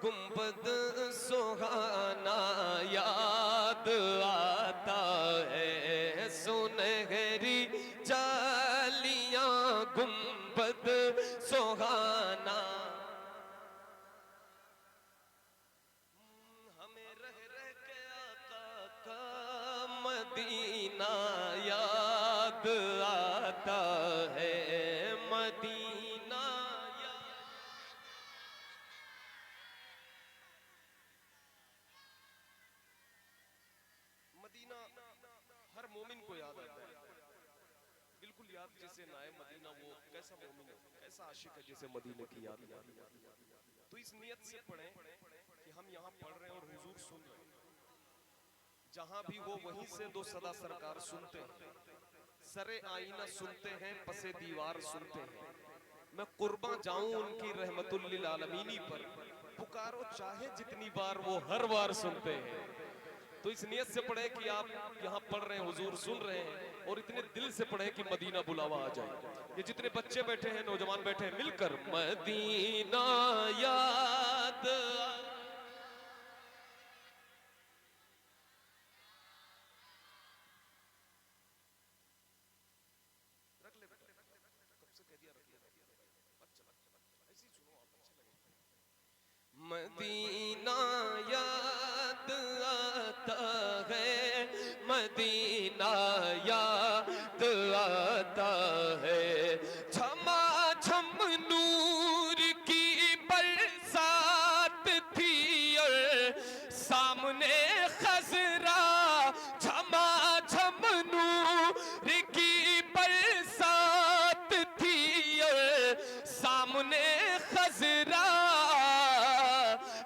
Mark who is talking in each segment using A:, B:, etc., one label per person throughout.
A: गुंबद सुहाना याद आता है, सुनहरी जालियां गुंबद सुहाना। हमें रह रह के आका का मदीना याद आता है, मदीना मदीना हर मोमिन को याद आता है, बिल्कुल याद जिसे ना आए मदीना वो कैसा मोमिन है, कैसा आशिक है जिसे मदीने की याद याद। तो इस नियत से पढ़ें कि हम यहाँ पढ़ रहे हैं और हुजूर सुन रहे हैं, जहां भी हो वहीं से दो सदा सरकार सुनते हैं, सरे आईना सुनते हैं, पसे दीवार सुनते हैं। मैं कुर्बान जाऊं उनकी रहमतुल लिल आलमीनी पर, पुकारो चाहे जितनी बार वो हर बार सुनते हैं। तो इस नियत से पढ़े कि आप यहाँ पढ़ रहे हैं, हुजूर सुन रहे हैं, और इतने दिल से पढ़े कि मदीना बुलावा आ जाए। ये जितने बच्चे बैठे हैं, नौजवान बैठे हैं, मिलकर मदीना याद रख ले बेटा, कब से कह दिया रख ले, ऐसे ही सुनो आप, अच्छा लगेगा। मदीना याद आता है, मदीना याद आता है, झमाझम नूर की बरसात थी और सामने खजरा, झमाझम नूर की बरसात थी और सामने खजरा,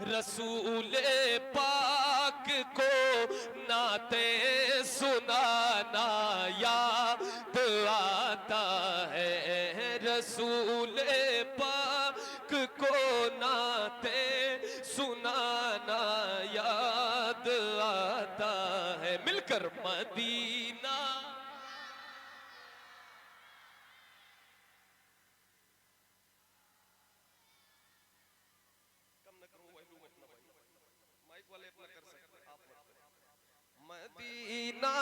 A: रसूले पाक को नाते सुनाना याद आता है, रसूले पाक को नाते सुनाना याद आता है। मिलकर मदीना माइक वाले अपना कर सकते, आप मत करें। मदीना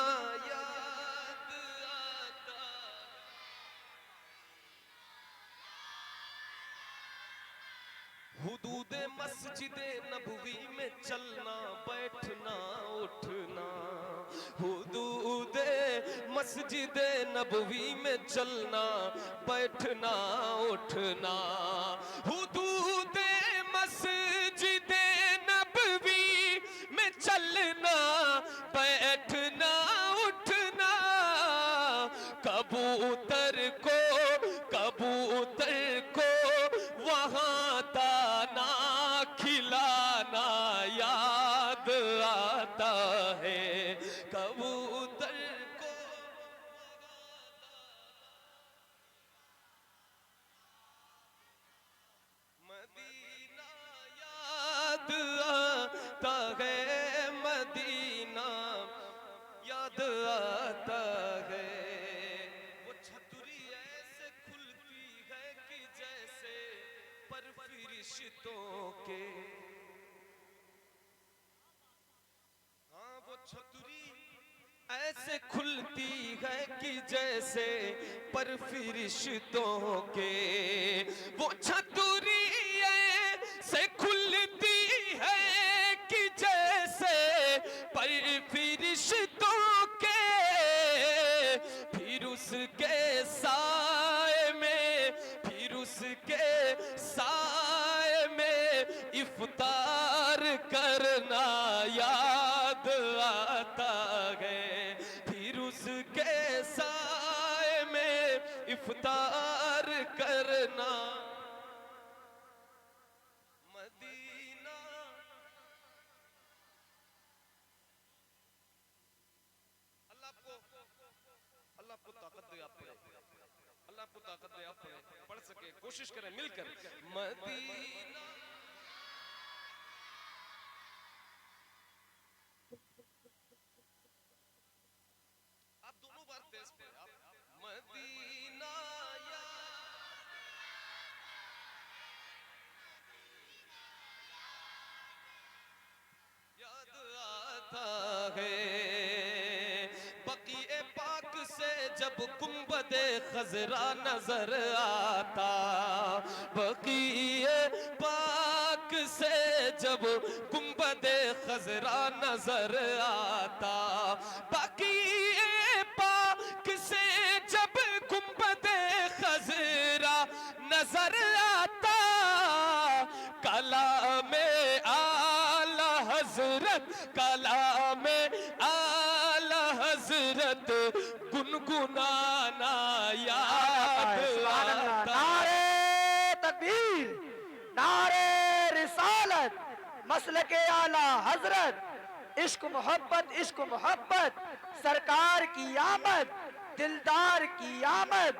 A: याद आता, हुदूदे मस्जिदे नबवी में चलना बैठना उठना, हुदूदे मस्जिदे नबवी में चलना बैठना उठना, हुदूदे मस्जिदे नबवी में चलना बैठना उठना, कबूतर को वहां दाना खिलाना याद आता है, कबूतर को मदीना याद आता है, मदीना याद आता है। वो छतरी ऐसे खुलती है कि जैसे पर फरिश्तों के, हाँ वो छतरी ऐसे खुलती है कि जैसे पर फरिश्तों के, वो छतरी ऐसे खुलती है कि जैसे पर फरिश्तों के, फिर उसके साए में, फिर उसके साए में इफ्तार करना याद आता है, फिर उसके साए में इफ्तार करना। मदीना अल्लाह आपको ताकत दे, आप पढ़े, अल्लाह आपको ताकत दे, आप पढ़े, पढ़ सके, कोशिश करें मिलकर। मदीना आप दोनों बार तेज पे, आप मदीना याद, आता है। बकीए पाक से जब गुंबदे खजरा नजर आता, बकीए पाक से जब गुंबदे खजरा नजर आता, बकीए पाक से जब गुंबदे खजरा नजर आता, कलामे आला हजरत, कलामे आला हजरत गुनगुनाना याद आता।
B: नारे तकबीर, नारे रिसालत, मसलके आला हजरत, इश्क मोहब्बत, सरकार की आमद, दिलदार की आमद।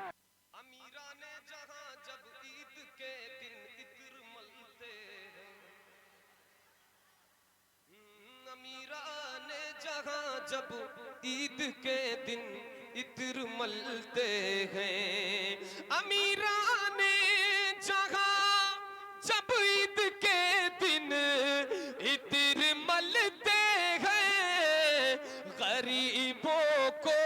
A: अमीरा ने जहां जब ईद के दिन इत्र मलते हैं, अमीरा ने जहां जब ईद के दिन इत्र मलते हैं, अमीरा ने जहां जब ईद के दिन इत्र मलते हैं, गरीबों को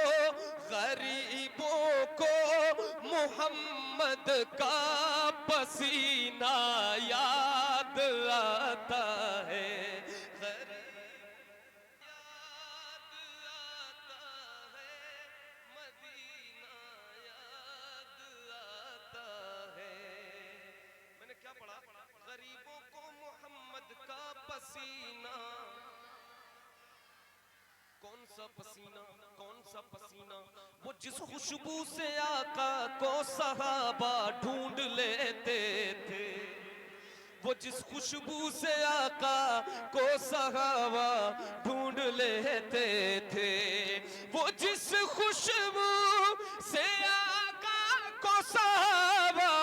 A: मोहम्मद का पसीना याद आता है। क्या पढ़ा? गरीबों को मोहम्मद का पसीना। कौन सा पसीना, कौन सा पसीना? वो जिस खुशबू से आका को सहाबा ढूंढ लेते थे, वो जिस खुशबू से आका को सहाबा ढूंढ लेते थे, वो जिस खुशबू से आका को सहाबा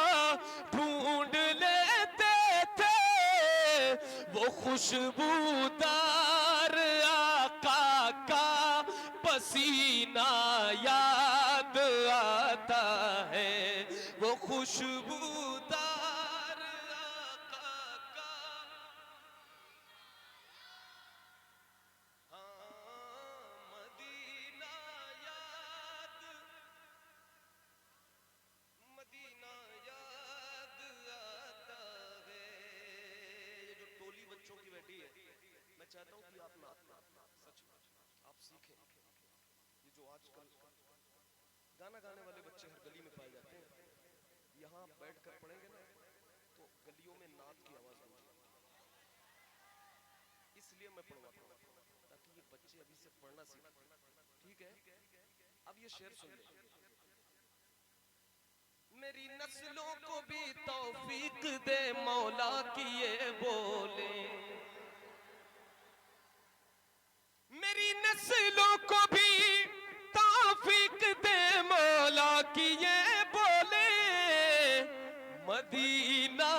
A: ढूंढ लेते थे, वो खुशबूदार आका का पसीना याद आता है। वो खुशबूदार आका का, हाँ, मदीना याद, मदीना याद आता है। ये जो टोली बच्चों की बैठी है, मैं चाहता हूँ कि आप ना सच आप सीखें। ये जो आजकल गाना गाने वाले बच्चे हर गली में पाए जाते हैं, यहाँ आप बैठ कर पढ़ेंगे ना तो गलियों में नाद की आवाज गूंजेगी। इसलिए मैं पढ़वाता हूँ ताकि ये बच्चे अभी से पढ़ना सीखें। ठीक है, अब ये शेर सुन ले। मेरी नस्लों को भी तौफीक दे मौला की ये बोले, मेरी नस्लों को भी तौफीक दे मौला की ये बोले, मदीना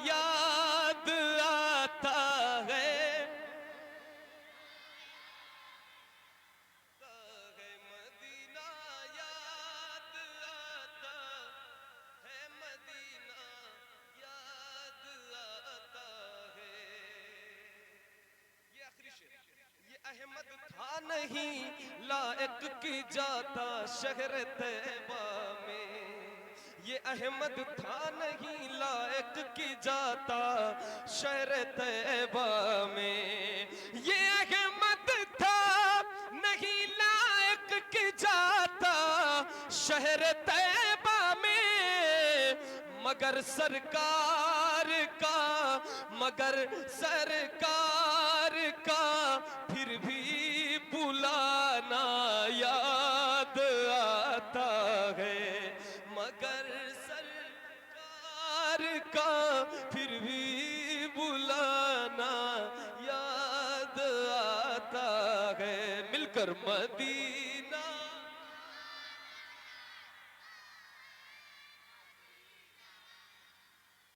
A: याद आता है, मदीना याद आता है, मदीना याद आता है। ये आखिरी शेर, ये अहमद था नहीं लायक की जाता शहर तैबा में, ये अहमद था नहीं लायक की जाता शहर तैबा में, ये अहमद था नहीं लायक की जाता शहर तैबा में, मगर सरकार का फिर भी बुलाना याद आता है, मगर सरकार का फिर भी बुलाना याद आता है। मिलकर मदीना